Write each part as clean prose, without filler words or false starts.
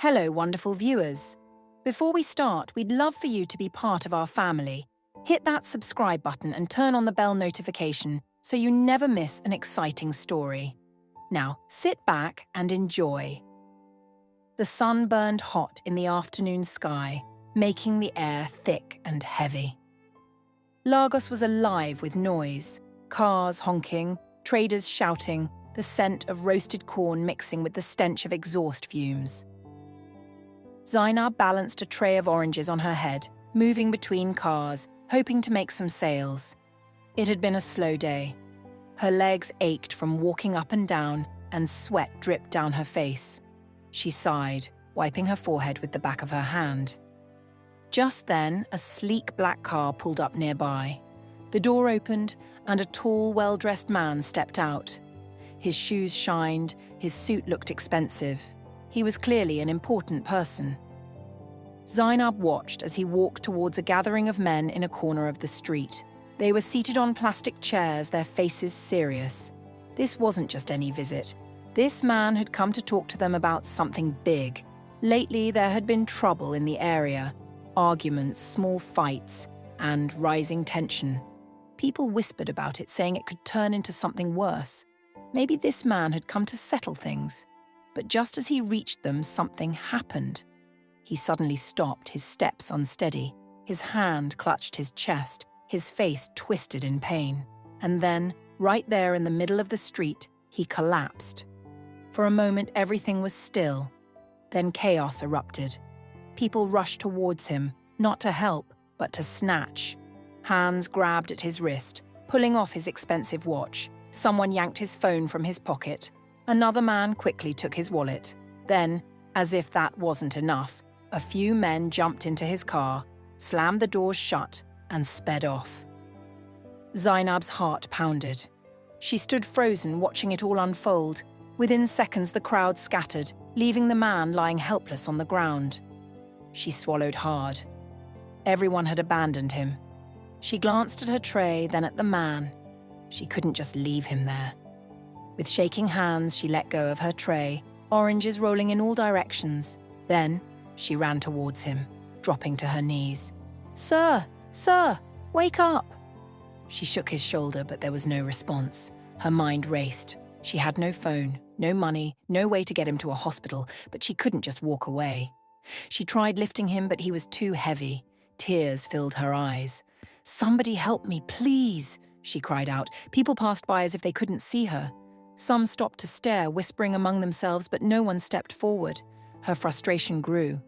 Hello, wonderful viewers. Before we start, we'd love for you to be part of our family. Hit that subscribe button and turn on the bell notification so you never miss an exciting story. Now, sit back and enjoy. The sun burned hot in the afternoon sky, making the air thick and heavy. Lagos was alive with noise, cars honking, traders shouting, the scent of roasted corn mixing with the stench of exhaust fumes. Zainab balanced a tray of oranges on her head, moving between cars, hoping to make some sales. It had been a slow day. Her legs ached from walking up and down, and sweat dripped down her face. She sighed, wiping her forehead with the back of her hand. Just then, a sleek black car pulled up nearby. The door opened, and a tall, well-dressed man stepped out. His shoes shined, his suit looked expensive. He was clearly an important person. Zainab watched as he walked towards a gathering of men in a corner of the street. They were seated on plastic chairs, their faces serious. This wasn't just any visit. This man had come to talk to them about something big. Lately, there had been trouble in the area. Arguments, small fights, and rising tension. People whispered about it, saying it could turn into something worse. Maybe this man had come to settle things. But just as he reached them, something happened. He suddenly stopped, his steps unsteady. His hand clutched his chest, his face twisted in pain. And then, right there in the middle of the street, he collapsed. For a moment, everything was still. Then chaos erupted. People rushed towards him, not to help, but to snatch. Hands grabbed at his wrist, pulling off his expensive watch. Someone yanked his phone from his pocket. Another man quickly took his wallet. Then, as if that wasn't enough, a few men jumped into his car, slammed the doors shut, and sped off. Zainab's heart pounded. She stood frozen, watching it all unfold. Within seconds, the crowd scattered, leaving the man lying helpless on the ground. She swallowed hard. Everyone had abandoned him. She glanced at her tray, then at the man. She couldn't just leave him there. With shaking hands, she let go of her tray, oranges rolling in all directions. Then, she ran towards him, dropping to her knees. "Sir! Sir! Wake up!" She shook his shoulder, but there was no response. Her mind raced. She had no phone, no money, no way to get him to a hospital, but she couldn't just walk away. She tried lifting him, but he was too heavy. Tears filled her eyes. "Somebody help me, please!" she cried out. People passed by as if they couldn't see her. Some stopped to stare, whispering among themselves, but no one stepped forward. Her frustration grew.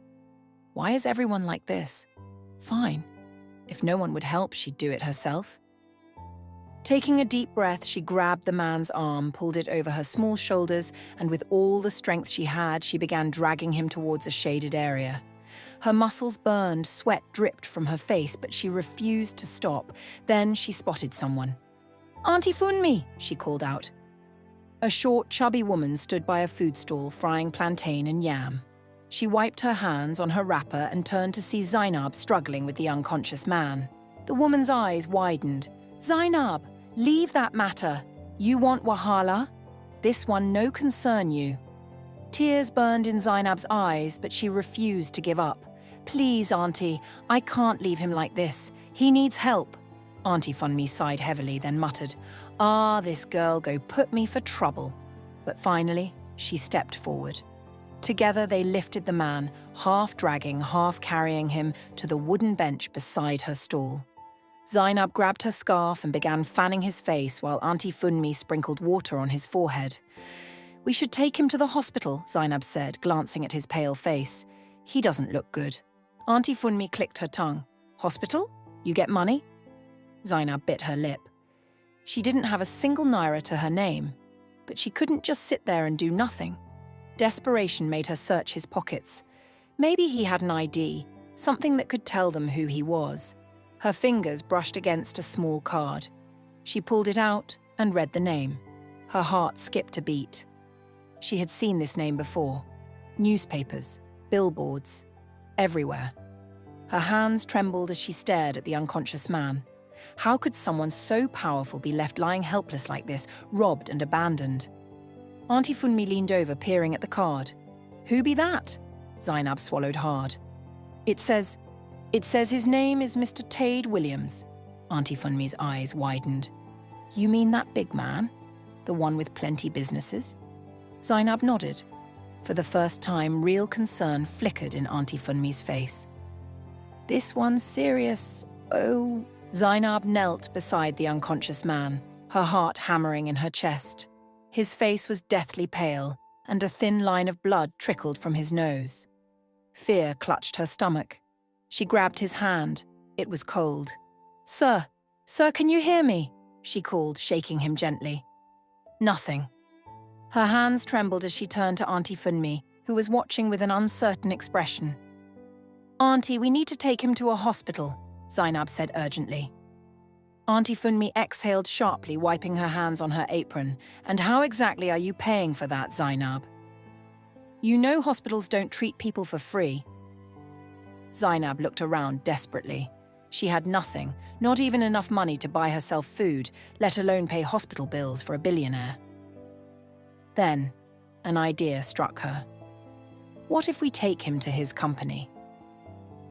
Why is everyone like this? Fine. If no one would help, she'd do it herself. Taking a deep breath, she grabbed the man's arm, pulled it over her small shoulders, and with all the strength she had, she began dragging him towards a shaded area. Her muscles burned, sweat dripped from her face, but she refused to stop. Then she spotted someone. "Auntie Funmi!" she called out. A short, chubby woman stood by a food stall frying plantain and yam. She wiped her hands on her wrapper and turned to see Zainab struggling with the unconscious man. The woman's eyes widened. "Zainab, leave that matter. You want wahala? This one no concern you." Tears burned in Zainab's eyes, but she refused to give up. "Please, Auntie, I can't leave him like this. He needs help." Auntie Funmi sighed heavily, then muttered, "Ah, this girl go put me for trouble." But finally, she stepped forward. Together they lifted the man, half dragging, half carrying him, to the wooden bench beside her stall. Zainab grabbed her scarf and began fanning his face while Auntie Funmi sprinkled water on his forehead. "We should take him to the hospital," Zainab said, glancing at his pale face. "He doesn't look good." Auntie Funmi clicked her tongue. "Hospital? You get money?" Zainab bit her lip. She didn't have a single naira to her name, but she couldn't just sit there and do nothing. Desperation made her search his pockets. Maybe he had an ID, something that could tell them who he was. Her fingers brushed against a small card. She pulled it out and read the name. Her heart skipped a beat. She had seen this name before. Newspapers, billboards, everywhere. Her hands trembled as she stared at the unconscious man. How could someone so powerful be left lying helpless like this, robbed and abandoned? Auntie Funmi leaned over, peering at the card. "Who be that?" Zainab swallowed hard. It says his name is Mr. Tade Williams. Auntie Funmi's eyes widened. You mean that big man? The one with plenty businesses? Zainab nodded. For the first time, real concern flickered in Auntie Funmi's face. This one's serious. Oh. Zainab knelt beside the unconscious man, her heart hammering in her chest. His face was deathly pale, and a thin line of blood trickled from his nose. Fear clutched her stomach. She grabbed his hand. It was cold. Sir, can you hear me? She called, shaking him gently. Nothing. Her hands trembled as she turned to Auntie Funmi, who was watching with an uncertain expression. Auntie, we need to take him to a hospital, Zainab said urgently. Auntie Funmi exhaled sharply, wiping her hands on her apron. And how exactly are you paying for that, Zainab? You know hospitals don't treat people for free. Zainab looked around desperately. She had nothing, not even enough money to buy herself food, let alone pay hospital bills for a billionaire. Then, an idea struck her. What if we take him to his company?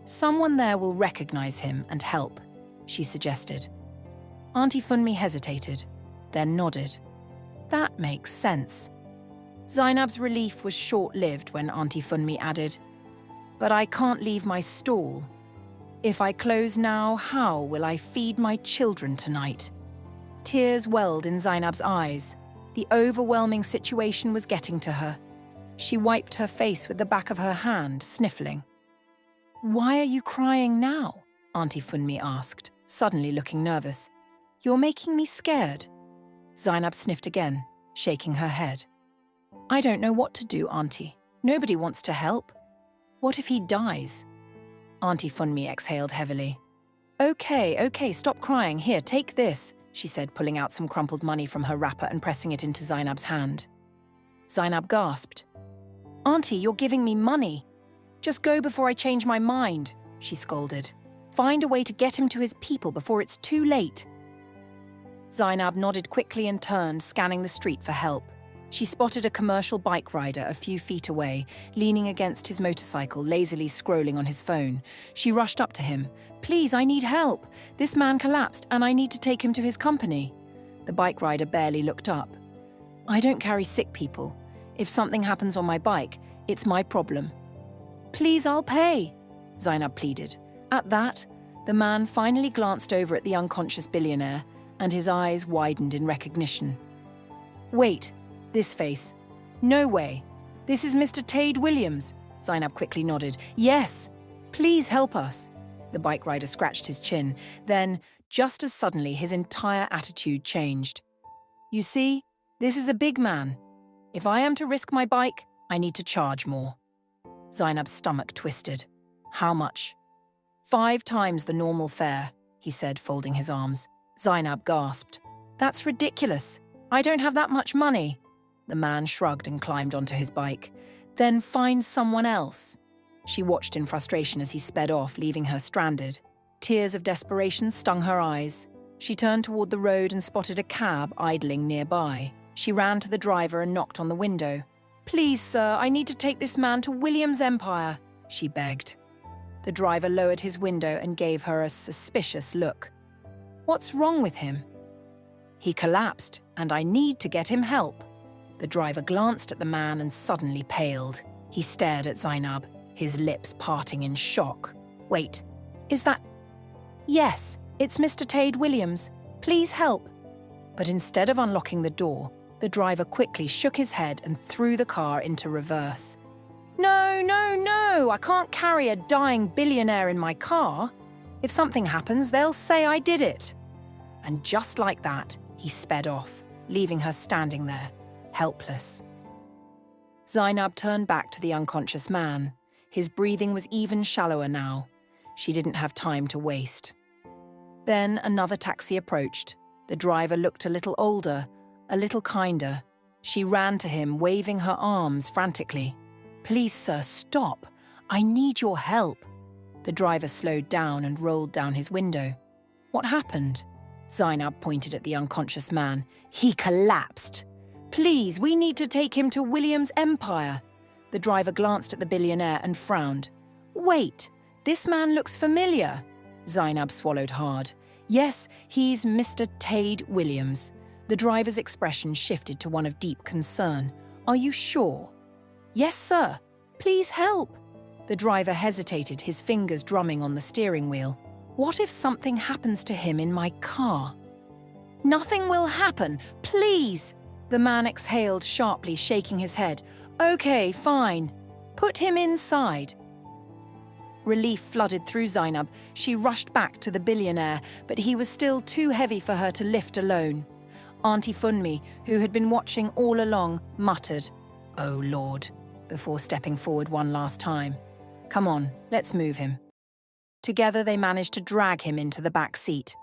Someone there will recognize him and help, she suggested. Auntie Funmi hesitated, then nodded. That makes sense. Zainab's relief was short-lived when Auntie Funmi added, But I can't leave my stall. If I close now, how will I feed my children tonight? Tears welled in Zainab's eyes. The overwhelming situation was getting to her. She wiped her face with the back of her hand, sniffling. Why are you crying now? Auntie Funmi asked, suddenly looking nervous. You're making me scared. Zainab sniffed again, shaking her head. I don't know what to do, Auntie. Nobody wants to help. What if he dies? Auntie Funmi exhaled heavily. Okay, stop crying. Here, take this, she said, pulling out some crumpled money from her wrapper and pressing it into Zainab's hand. Zainab gasped. Auntie, you're giving me money. Just go before I change my mind, she scolded. Find a way to get him to his people before it's too late. Zainab nodded quickly and turned, scanning the street for help. She spotted a commercial bike rider a few feet away, leaning against his motorcycle, lazily scrolling on his phone. She rushed up to him. Please, I need help. This man collapsed and I need to take him to his company. The bike rider barely looked up. I don't carry sick people. If something happens on my bike, it's my problem. Please, I'll pay, Zainab pleaded. At that, the man finally glanced over at the unconscious billionaire, and his eyes widened in recognition. Wait, this face. No way. This is Mr. Tade Williams, Zainab quickly nodded. Yes, please help us. The bike rider scratched his chin. Then, just as suddenly, his entire attitude changed. You see, this is a big man. If I am to risk my bike, I need to charge more. Zainab's stomach twisted. How much? 5 times the normal fare, he said, folding his arms. Zainab gasped. That's ridiculous. I don't have that much money. The man shrugged and climbed onto his bike. Then find someone else. She watched in frustration as he sped off, leaving her stranded. Tears of desperation stung her eyes. She turned toward the road and spotted a cab idling nearby. She ran to the driver and knocked on the window. Please, sir, I need to take this man to William's empire, she begged. The driver lowered his window and gave her a suspicious look. What's wrong with him? He collapsed, and I need to get him help. The driver glanced at the man and suddenly paled. He stared at Zainab, his lips parting in shock. Wait, is that... Yes, it's Mr. Tade Williams. Please help. But instead of unlocking the door, the driver quickly shook his head and threw the car into reverse. No, I can't carry a dying billionaire in my car. If something happens, they'll say I did it. And just like that, he sped off, leaving her standing there, helpless. Zainab turned back to the unconscious man. His breathing was even shallower now. She didn't have time to waste. Then another taxi approached. The driver looked a little older, a little kinder. She ran to him, waving her arms frantically. Please, sir, stop. I need your help. The driver slowed down and rolled down his window. What happened? Zainab pointed at the unconscious man. He collapsed. Please, we need to take him to William's empire. The driver glanced at the billionaire and frowned. Wait, this man looks familiar. Zainab swallowed hard. Yes, he's Mr. Tade Williams. The driver's expression shifted to one of deep concern. Are you sure? Yes, sir. Please help. The driver hesitated, his fingers drumming on the steering wheel. What if something happens to him in my car? Nothing will happen, please. The man exhaled sharply, shaking his head. Okay, fine. Put him inside. Relief flooded through Zainab. She rushed back to the billionaire, but he was still too heavy for her to lift alone. Auntie Funmi, who had been watching all along, muttered, "Oh Lord," before stepping forward one last time. Come on, let's move him. Together they managed to drag him into the back seat.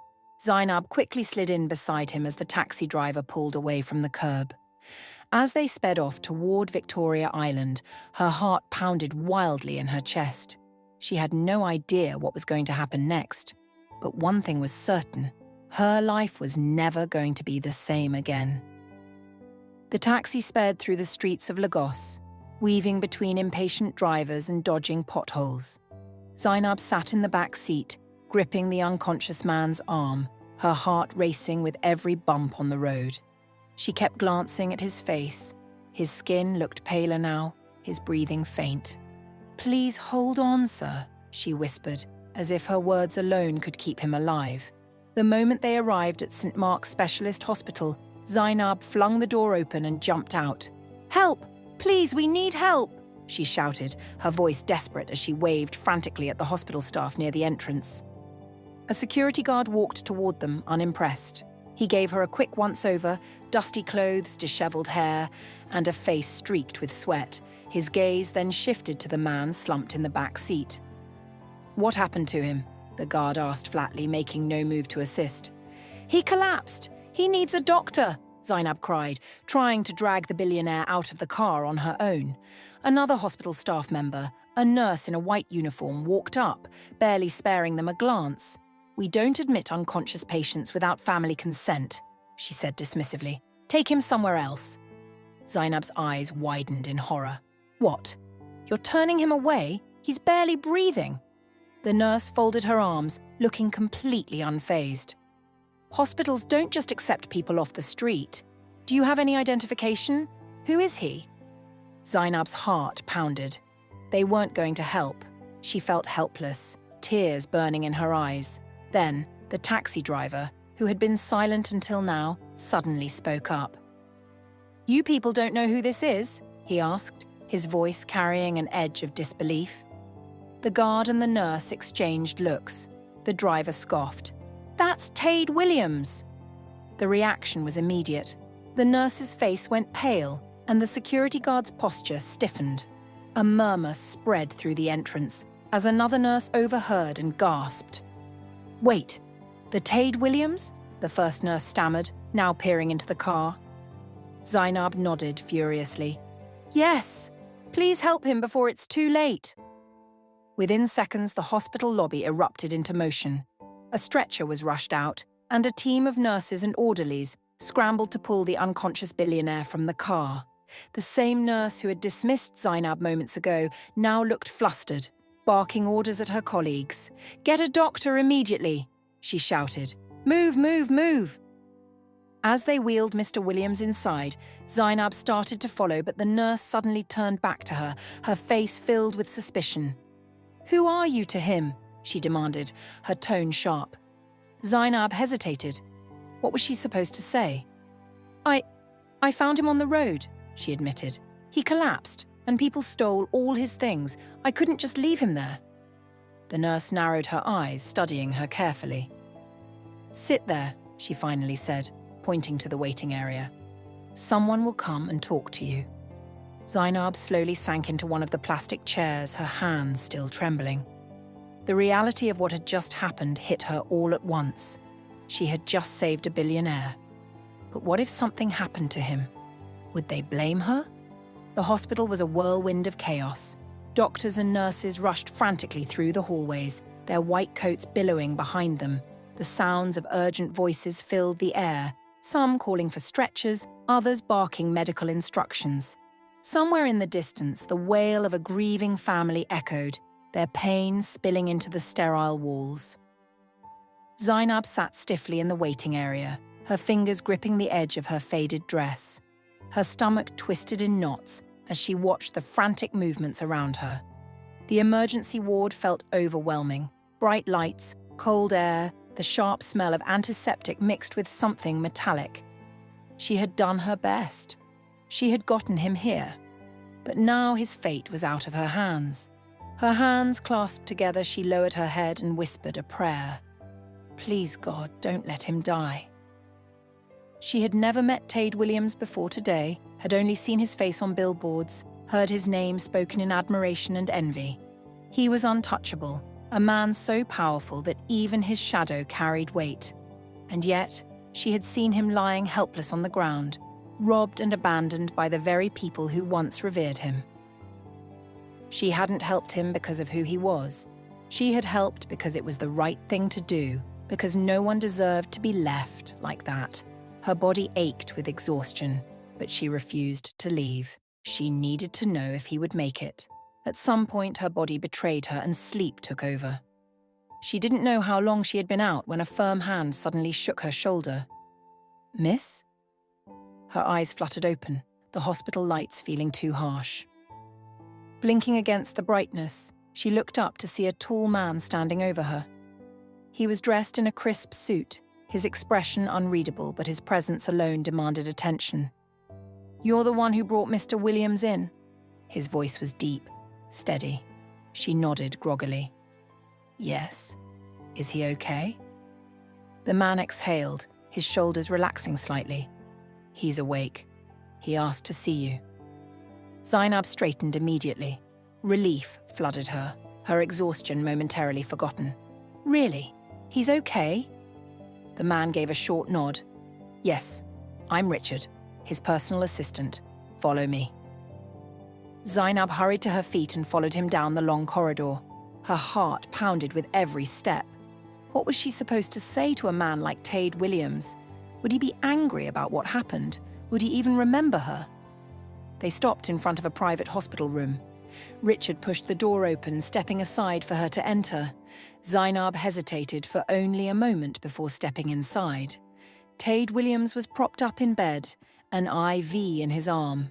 Zainab quickly slid in beside him as the taxi driver pulled away from the curb. As they sped off toward Victoria Island, her heart pounded wildly in her chest. She had no idea what was going to happen next. But one thing was certain. Her life was never going to be the same again. The taxi sped through the streets of Lagos, weaving between impatient drivers and dodging potholes. Zainab sat in the back seat, gripping the unconscious man's arm, her heart racing with every bump on the road. She kept glancing at his face. His skin looked paler now, his breathing faint. "Please hold on, sir," she whispered, as if her words alone could keep him alive. The moment they arrived at St. Mark's Specialist Hospital, Zainab flung the door open and jumped out. "Help! Please, we need help!" she shouted, her voice desperate as she waved frantically at the hospital staff near the entrance. A security guard walked toward them, unimpressed. He gave her a quick once-over, dusty clothes, disheveled hair, and a face streaked with sweat. His gaze then shifted to the man slumped in the back seat. "What happened to him?" the guard asked flatly, making no move to assist. "He collapsed. He needs a doctor," Zainab cried, trying to drag the billionaire out of the car on her own. Another hospital staff member, a nurse in a white uniform, walked up, barely sparing them a glance. "We don't admit unconscious patients without family consent," she said dismissively. "Take him somewhere else." Zainab's eyes widened in horror. "What? You're turning him away? He's barely breathing." The nurse folded her arms, looking completely unfazed. "Hospitals don't just accept people off the street. Do you have any identification? Who is he?" Zainab's heart pounded. They weren't going to help. She felt helpless, tears burning in her eyes. Then, the taxi driver, who had been silent until now, suddenly spoke up. "You people don't know who this is?" he asked, his voice carrying an edge of disbelief. The guard and the nurse exchanged looks. The driver scoffed. "That's Tade Williams." The reaction was immediate. The nurse's face went pale, and the security guard's posture stiffened. A murmur spread through the entrance as another nurse overheard and gasped. "Wait, the Tade Williams?" the first nurse stammered, now peering into the car. Zainab nodded furiously. "Yes, please help him before it's too late." Within seconds, the hospital lobby erupted into motion. A stretcher was rushed out, and a team of nurses and orderlies scrambled to pull the unconscious billionaire from the car. The same nurse who had dismissed Zainab moments ago now looked flustered, barking orders at her colleagues. "Get a doctor immediately," she shouted. "Move, move, move." As they wheeled Mr. Williams inside, Zainab started to follow, but the nurse suddenly turned back to her, her face filled with suspicion. "Who are you to him?" she demanded, her tone sharp. Zainab hesitated. What was she supposed to say? I found him on the road," she admitted. "He collapsed, and people stole all his things. I couldn't just leave him there." The nurse narrowed her eyes, studying her carefully. "Sit there," she finally said, pointing to the waiting area. "Someone will come and talk to you." Zainab slowly sank into one of the plastic chairs, her hands still trembling. The reality of what had just happened hit her all at once. She had just saved a billionaire. But what if something happened to him? Would they blame her? The hospital was a whirlwind of chaos. Doctors and nurses rushed frantically through the hallways, their white coats billowing behind them. The sounds of urgent voices filled the air, some calling for stretchers, others barking medical instructions. Somewhere in the distance, the wail of a grieving family echoed, their pain spilling into the sterile walls. Zainab sat stiffly in the waiting area, her fingers gripping the edge of her faded dress. Her stomach twisted in knots as she watched the frantic movements around her. The emergency ward felt overwhelming. Bright lights, cold air, the sharp smell of antiseptic mixed with something metallic. She had done her best. She had gotten him here. But now his fate was out of her hands. Her hands clasped together, she lowered her head and whispered a prayer. Please, God, don't let him die. She had never met Tade Williams before today, had only seen his face on billboards, heard his name spoken in admiration and envy. He was untouchable, a man so powerful that even his shadow carried weight. And yet, she had seen him lying helpless on the ground, robbed and abandoned by the very people who once revered him. She hadn't helped him because of who he was. She had helped because it was the right thing to do, because no one deserved to be left like that. Her body ached with exhaustion, but she refused to leave. She needed to know if he would make it. At some point, her body betrayed her and sleep took over. She didn't know how long she had been out when a firm hand suddenly shook her shoulder. Miss? Her eyes fluttered open, the hospital lights feeling too harsh. Blinking against the brightness, she looked up to see a tall man standing over her. He was dressed in a crisp suit, his expression unreadable, but his presence alone demanded attention. You're the one who brought Mr. Williams in? His voice was deep, steady. She nodded groggily. Yes. Is he okay? The man exhaled, his shoulders relaxing slightly. He's awake. He asked to see you. Zainab straightened immediately. Relief flooded her, her exhaustion momentarily forgotten. Really? He's okay? The man gave a short nod. Yes, I'm Richard, his personal assistant. Follow me. Zainab hurried to her feet and followed him down the long corridor. Her heart pounded with every step. What was she supposed to say to a man like Tade Williams? Would he be angry about what happened? Would he even remember her? They stopped in front of a private hospital room. Richard pushed the door open, stepping aside for her to enter. Zainab hesitated for only a moment before stepping inside. Tade Williams was propped up in bed, an IV in his arm.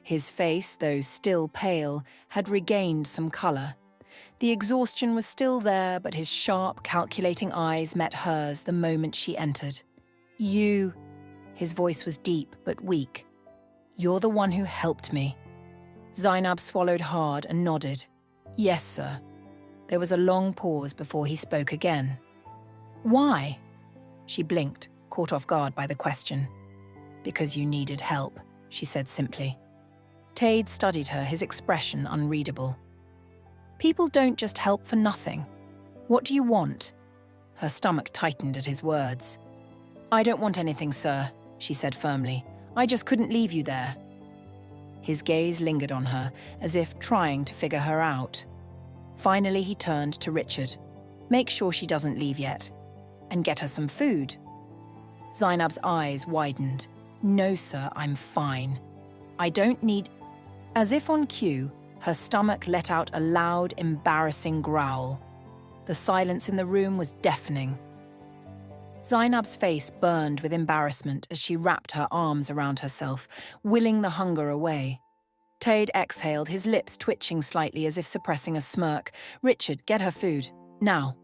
His face, though still pale, had regained some colour. The exhaustion was still there, but his sharp, calculating eyes met hers the moment she entered. You, his voice was deep but weak. You're the one who helped me. Zainab swallowed hard and nodded. Yes, sir. There was a long pause before he spoke again. Why? She blinked, caught off guard by the question. Because you needed help, she said simply. Tade studied her, his expression unreadable. People don't just help for nothing. What do you want? Her stomach tightened at his words. I don't want anything, sir, she said firmly. I just couldn't leave you there. His gaze lingered on her, as if trying to figure her out. Finally, he turned to Richard. Make sure she doesn't leave yet. And get her some food. Zainab's eyes widened. No, sir, I'm fine. I don't need... As if on cue, her stomach let out a loud, embarrassing growl. The silence in the room was deafening. Zainab's face burned with embarrassment as she wrapped her arms around herself, willing the hunger away. Tade exhaled, his lips twitching slightly as if suppressing a smirk. Richard, get her food. Now.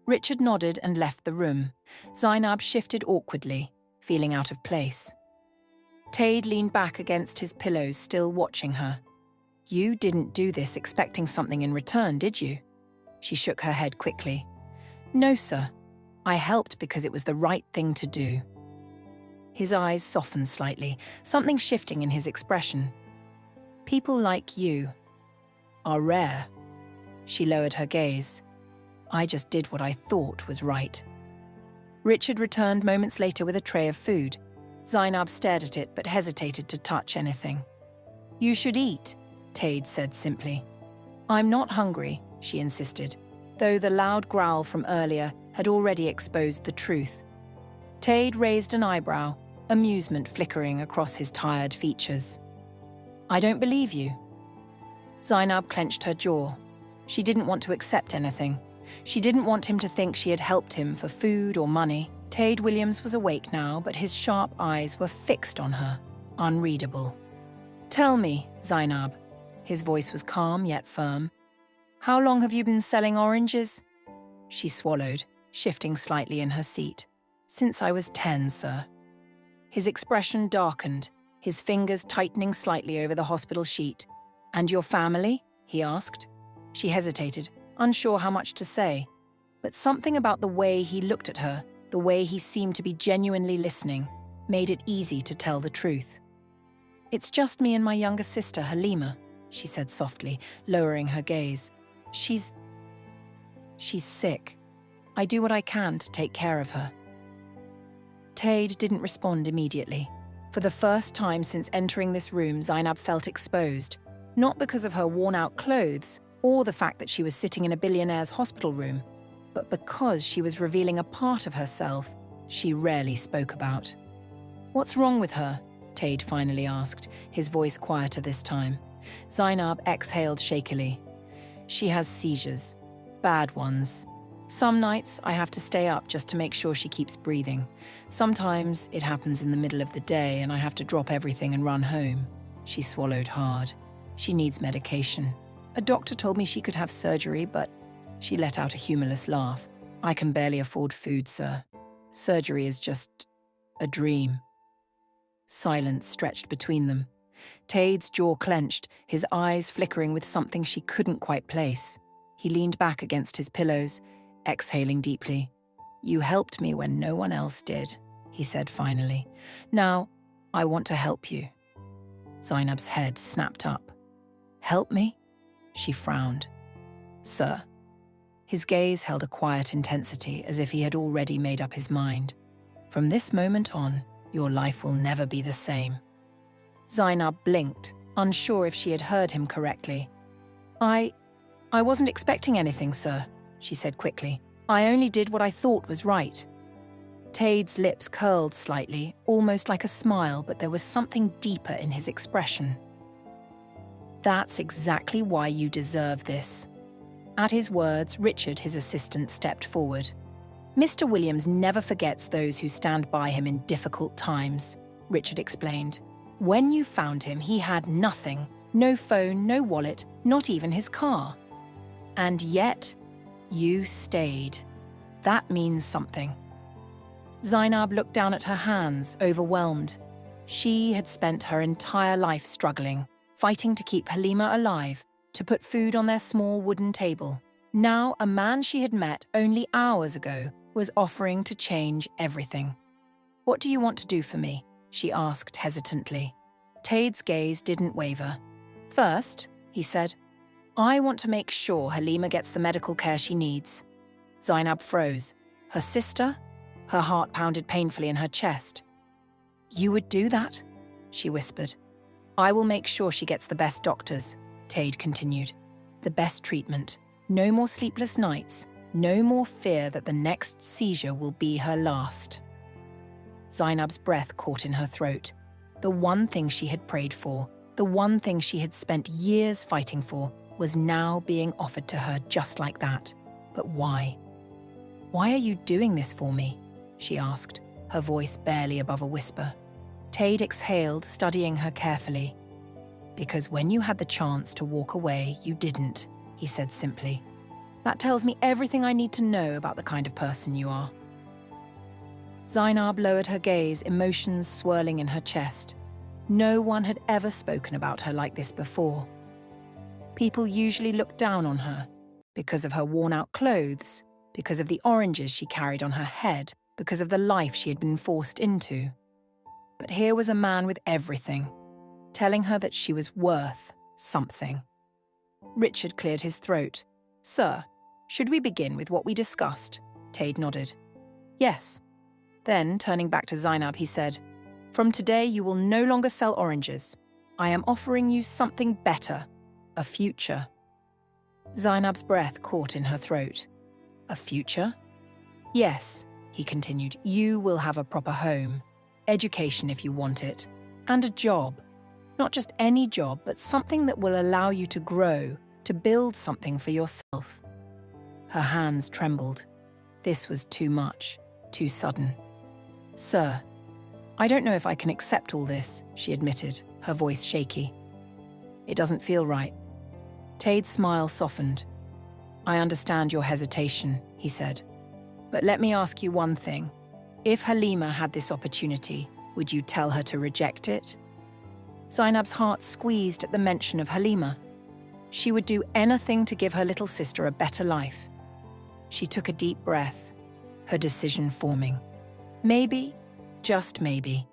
Richard nodded and left the room. Zainab shifted awkwardly, feeling out of place. Tade leaned back against his pillows, still watching her. You didn't do this expecting something in return, did you? She shook her head quickly. No, sir. I helped because it was the right thing to do. His eyes softened slightly, something shifting in his expression. People like you are rare. She lowered her gaze. I just did what I thought was right. Richard returned moments later with a tray of food. Zainab stared at it but hesitated to touch anything. You should eat, Tade said simply. I'm not hungry, she insisted, though the loud growl from earlier had already exposed the truth. Tade raised an eyebrow, amusement flickering across his tired features. I don't believe you. Zainab clenched her jaw. She didn't want to accept anything. She didn't want him to think she had helped him for food or money. Tade Williams was awake now, but his sharp eyes were fixed on her, unreadable. Tell me, Zainab. His voice was calm yet firm. How long have you been selling oranges? She swallowed, shifting slightly in her seat. Since I was 10, sir. His expression darkened, his fingers tightening slightly over the hospital sheet. And your family? He asked. She hesitated, unsure how much to say. But something about the way he looked at her, the way he seemed to be genuinely listening, made it easy to tell the truth. It's just me and my younger sister, Halima, she said softly, lowering her gaze. She's sick. I do what I can to take care of her. Tade didn't respond immediately. For the first time since entering this room, Zainab felt exposed, not because of her worn-out clothes or the fact that she was sitting in a billionaire's hospital room, but because she was revealing a part of herself she rarely spoke about. What's wrong with her? Tade finally asked, his voice quieter this time. Zainab exhaled shakily. She has seizures. Bad ones. Some nights I have to stay up just to make sure she keeps breathing. Sometimes it happens in the middle of the day and I have to drop everything and run home. She swallowed hard. She needs medication. A doctor told me she could have surgery, but she let out a humorless laugh. I can barely afford food, sir. Surgery is just a dream. Silence stretched between them. Tade's jaw clenched, his eyes flickering with something she couldn't quite place. He leaned back against his pillows, exhaling deeply. You helped me when no one else did, he said finally. Now, I want to help you. Zainab's head snapped up. Help me? She frowned. Sir. His gaze held a quiet intensity, as if he had already made up his mind. From this moment on, your life will never be the same. Zainab blinked, unsure if she had heard him correctly. I wasn't expecting anything, sir, she said quickly. I only did what I thought was right. Tade's lips curled slightly, almost like a smile, but there was something deeper in his expression. That's exactly why you deserve this. At his words, Richard, his assistant, stepped forward. Mr. Williams never forgets those who stand by him in difficult times, Richard explained. When you found him, he had nothing. No phone, no wallet, not even his car. And yet, you stayed. That means something. Zainab looked down at her hands, overwhelmed. She had spent her entire life struggling, fighting to keep Halima alive, to put food on their small wooden table. Now, a man she had met only hours ago was offering to change everything. What do you want to do for me? She asked hesitantly. Tade's gaze didn't waver. First, he said, I want to make sure Halima gets the medical care she needs. Zainab froze. Her sister? Her heart pounded painfully in her chest. You would do that? She whispered. I will make sure she gets the best doctors, Tade continued. The best treatment. No more sleepless nights. No more fear that the next seizure will be her last. Zainab's breath caught in her throat. The one thing she had prayed for, the one thing she had spent years fighting for, was now being offered to her just like that. But why? Why are you doing this for me? She asked, her voice barely above a whisper. Tade exhaled, studying her carefully. Because when you had the chance to walk away, you didn't, he said simply. That tells me everything I need to know about the kind of person you are. Zainab lowered her gaze, emotions swirling in her chest. No one had ever spoken about her like this before. People usually looked down on her because of her worn-out clothes, because of the oranges she carried on her head, because of the life she had been forced into. But here was a man with everything, telling her that she was worth something. Richard cleared his throat. Sir, should we begin with what we discussed? Tade nodded. Yes. Then, turning back to Zainab, he said, From today you will no longer sell oranges. I am offering you something better, a future. Zainab's breath caught in her throat. A future? Yes, he continued, you will have a proper home, education if you want it, and a job. Not just any job, but something that will allow you to grow, to build something for yourself. Her hands trembled. This was too much, too sudden. "Sir, I don't know if I can accept all this," she admitted, her voice shaky. "It doesn't feel right." Tade's smile softened. "I understand your hesitation," he said. "But let me ask you one thing. If Halima had this opportunity, would you tell her to reject it?" Zainab's heart squeezed at the mention of Halima. She would do anything to give her little sister a better life. She took a deep breath, her decision forming. Maybe, just maybe,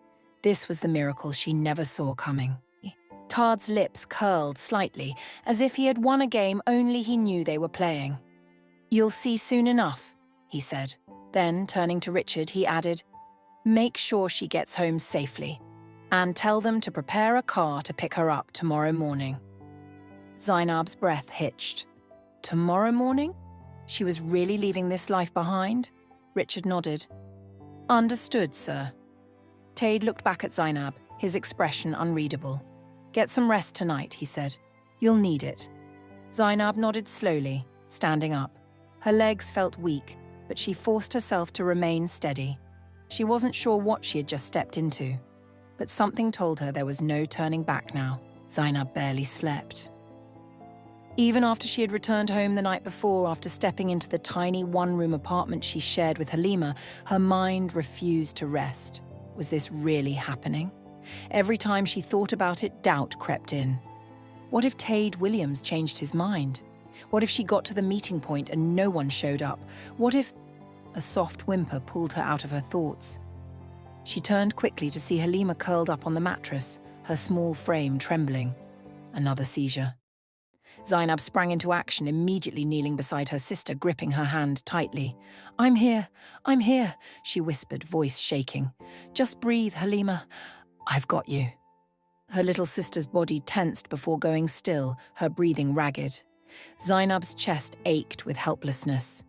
this was the miracle she never saw coming. Todd's lips curled slightly, as if he had won a game only he knew they were playing. "You'll see soon enough," he said. Then, turning to Richard, he added, "Make sure she gets home safely, and tell them to prepare a car to pick her up tomorrow morning." Zainab's breath hitched. Tomorrow morning? She was really leaving this life behind? Richard nodded. "Understood, sir." Tade looked back at Zainab, his expression unreadable. "Get some rest tonight," he said. "You'll need it." Zainab nodded slowly, standing up. Her legs felt weak, but she forced herself to remain steady. She wasn't sure what she had just stepped into, but something told her there was no turning back now. Zainab barely slept. Even after she had returned home the night before, after stepping into the tiny one-room apartment she shared with Halima, her mind refused to rest. Was this really happening? Every time she thought about it, doubt crept in. What if Tade Williams changed his mind? What if she got to the meeting point and no one showed up? What if... A soft whimper pulled her out of her thoughts. She turned quickly to see Halima curled up on the mattress, her small frame trembling. Another seizure. Zainab sprang into action, immediately kneeling beside her sister, gripping her hand tightly. I'm here, she whispered, voice shaking. "Just breathe, Halima. I've got you." Her little sister's body tensed before going still, her breathing ragged. Zainab's chest ached with helplessness.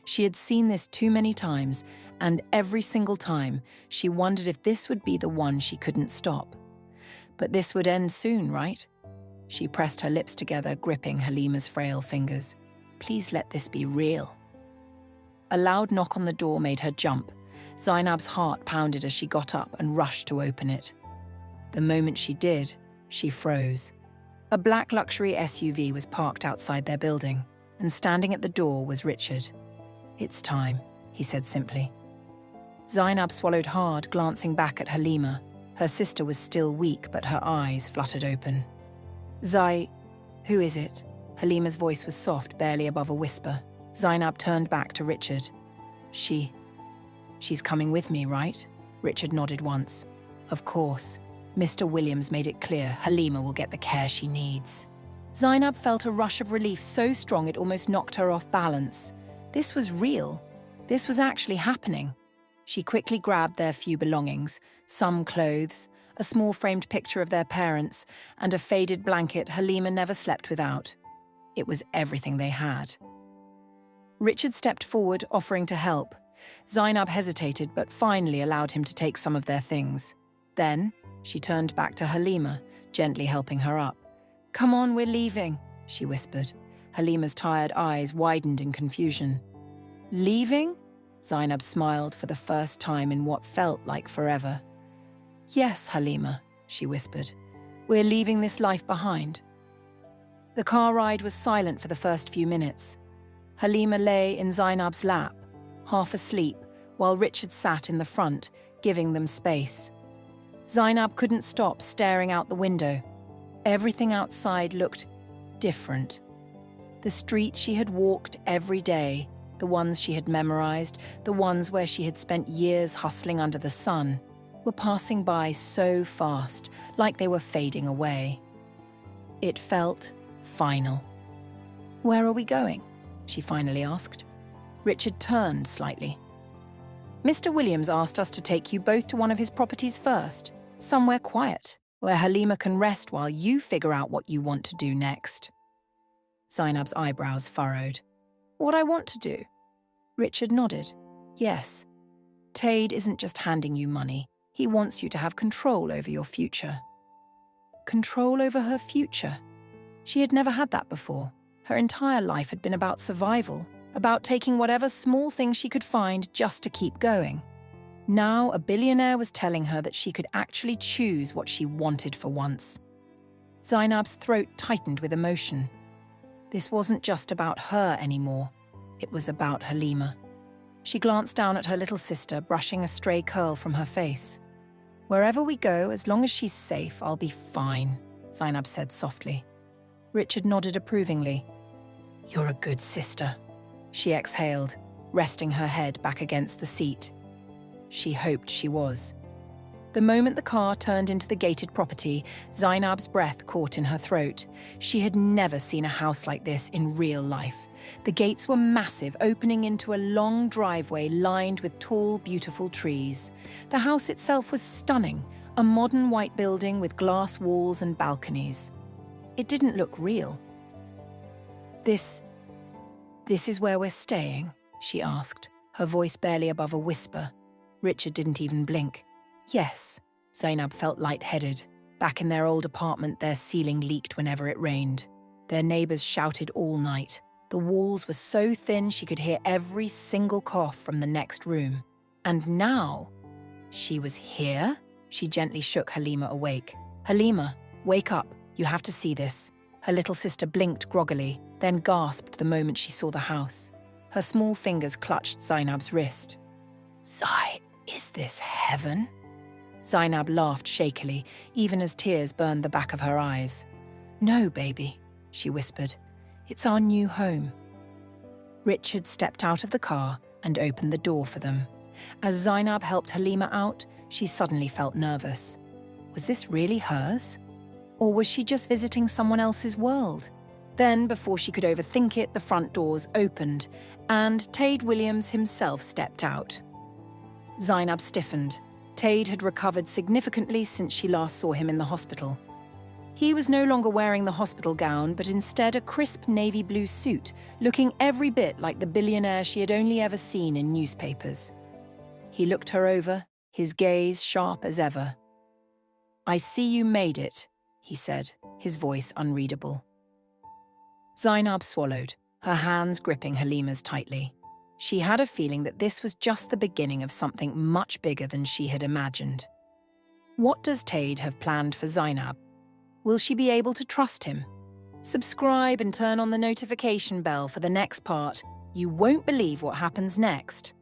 She had seen this too many times, and every single time, she wondered if this would be the one she couldn't stop. But this would end soon, right? She pressed her lips together, gripping Halima's frail fingers. Please let this be real. A loud knock on the door made her jump. Zainab's heart pounded as she got up and rushed to open it. The moment she did, she froze. A black luxury SUV was parked outside their building, and standing at the door was Richard. "It's time," he said simply. Zainab swallowed hard, glancing back at Halima. Her sister was still weak, but her eyes fluttered open. Who is it?" Halima's voice was soft, barely above a whisper. Zainab turned back to Richard. She's coming with me, right?" Richard nodded once. "Of course. Mr. Williams made it clear Halima will get the care she needs." Zainab felt a rush of relief so strong it almost knocked her off balance. This was real. This was actually happening. She quickly grabbed their few belongings, some clothes, a small framed picture of their parents, and a faded blanket Halima never slept without. It was everything they had. Richard stepped forward, offering to help. Zainab hesitated, but finally allowed him to take some of their things. Then, she turned back to Halima, gently helping her up. "Come on, we're leaving," she whispered. Halima's tired eyes widened in confusion. "Leaving?" Zainab smiled for the first time in what felt like forever. "Yes, Halima," she whispered. "We're leaving this life behind." The car ride was silent for the first few minutes. Halima lay in Zainab's lap, half asleep, while Richard sat in the front, giving them space. Zainab couldn't stop staring out the window. Everything outside looked different. The streets she had walked every day, the ones she had memorized, the ones where she had spent years hustling under the sun, were passing by so fast, like they were fading away. It felt final. "Where are we going?" she finally asked. Richard turned slightly. "Mr. Williams asked us to take you both to one of his properties first, somewhere quiet, where Halima can rest while you figure out what you want to do next." Zainab's eyebrows furrowed. "What I want to do?" Richard nodded. "Yes. Tade isn't just handing you money. He wants you to have control over your future." control over her future. She had never had that before. Her entire life had been about survival, about taking whatever small thing she could find just to keep going. Now, a billionaire was telling her that she could actually choose what she wanted for once. Zainab's throat tightened with emotion. This wasn't just about her anymore. It was about Halima. She glanced down at her little sister, brushing a stray curl from her face. "Wherever we go, as long as she's safe, I'll be fine," Zainab said softly. Richard nodded approvingly. "You're a good sister," she exhaled, resting her head back against the seat. She hoped she was. The moment the car turned into the gated property, Zainab's breath caught in her throat. She had never seen a house like this in real life. The gates were massive, opening into a long driveway lined with tall, beautiful trees. The house itself was stunning, a modern white building with glass walls and balconies. It didn't look real. This is where we're staying?" she asked, her voice barely above a whisper. Richard didn't even blink. "Yes." Zainab felt lightheaded. Back in their old apartment, their ceiling leaked whenever it rained. Their neighbors shouted all night. The walls were so thin she could hear every single cough from the next room. And now, she was here? She gently shook Halima awake. "Halima, wake up. You have to see this." Her little sister blinked groggily, then gasped the moment she saw the house. Her small fingers clutched Zainab's wrist. "Zai, is this heaven?" Zainab laughed shakily, even as tears burned the back of her eyes. "No, baby," she whispered. "It's our new home." Richard stepped out of the car and opened the door for them. As Zainab helped Halima out, she suddenly felt nervous. Was this really hers? Or was she just visiting someone else's world? Then, before she could overthink it, the front doors opened, and Tade Williams himself stepped out. Zainab stiffened. Tade had recovered significantly since she last saw him in the hospital. He was no longer wearing the hospital gown, but instead a crisp navy blue suit, looking every bit like the billionaire she had only ever seen in newspapers. He looked her over, his gaze sharp as ever. "I see you made it," he said, his voice unreadable. Zainab swallowed, her hands gripping Halima's tightly. She had a feeling that this was just the beginning of something much bigger than she had imagined. What does Tade have planned for Zainab? Will she be able to trust him? Subscribe and turn on the notification bell for the next part. You won't believe what happens next.